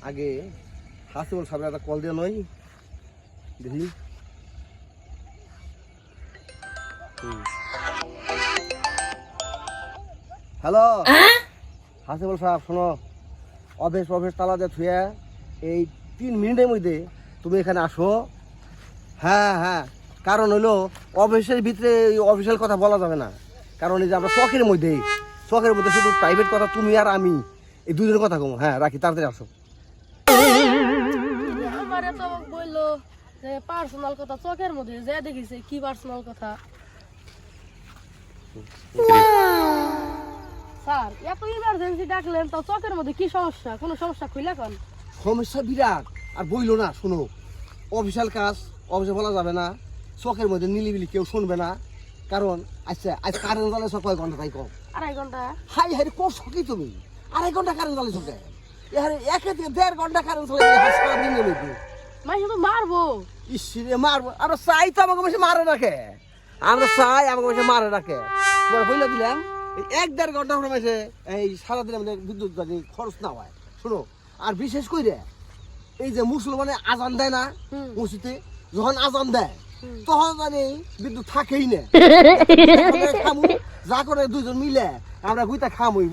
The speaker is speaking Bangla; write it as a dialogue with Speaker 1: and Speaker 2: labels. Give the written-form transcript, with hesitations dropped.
Speaker 1: আগে হাসিবুল সাহেবের একটা কল দিয়ে নয় দেখি। হ্যালো হাসিবুল সাহেব, শোনো, অফিস তালা দিয়ে থুয়ে এই 3 মিনিটের মধ্যে তুমি এখানে আসো। হ্যাঁ, কারণ হলো অফিসের ভিতরে অফিসিয়াল কথা বলা যাবে না, কারণ এই যে আমরা শখের মধ্যে শুধু প্রাইভেট কথা তুমি আর আমি এই দুজনের কথা কম। হ্যাঁ রাখি, তাড়াতাড়ি আসো।
Speaker 2: আমারে তো বললো যে পার্সোনাল কথা চোখের মধ্যে যে দেখিছে কি পার্সোনাল কথা। স্যার এত ইমার্জেন্সি ডাকলেন তো চোখের মধ্যে কি সমস্যা? কোনো সমস্যা খুইলা কোন?
Speaker 1: সমস্যা বিরাট, আর বইলো না। শোনো, অফিসিয়াল কাজ অফিসে বলা যাবে না, চোখের মধ্যে নিলিবিলি কেউ শুনবে না। কারণ আচ্ছা আজ কারেন্ট জ্বালে সব কয় ঘন্টা তাই কম?
Speaker 2: 2.5 ঘন্টা।
Speaker 1: হাই করছো কি তুমি? 2.5 ঘন্টা কারেন্ট জ্বালে চোখে? এখানে 1.5 ঘন্টা কারেন্ট চলে হাসপাতাল দিনে লইতে
Speaker 2: মাই শুধু মারবো।
Speaker 1: ইসরে মারবো? আমরা চাই তো আমাকে বেশি মারে রাখে, আমরা চাই আমাকে বেশি মারে রাখে। তোমার বইলে দিলাম এই 1.5 ঘন্টা মাসে এই সারাদিন আমাদের বিদ্যুৎ জানি খরচ না হয়। শোনো, আর বিশেষ করে এই যে মুসলমানে আজান দেয় না মসজিদে, যখন আজান দেয় তখন জানি বিদ্যুৎ থাকেই না। যা করে দুইজন মিলে আমরা গুইতা খামই।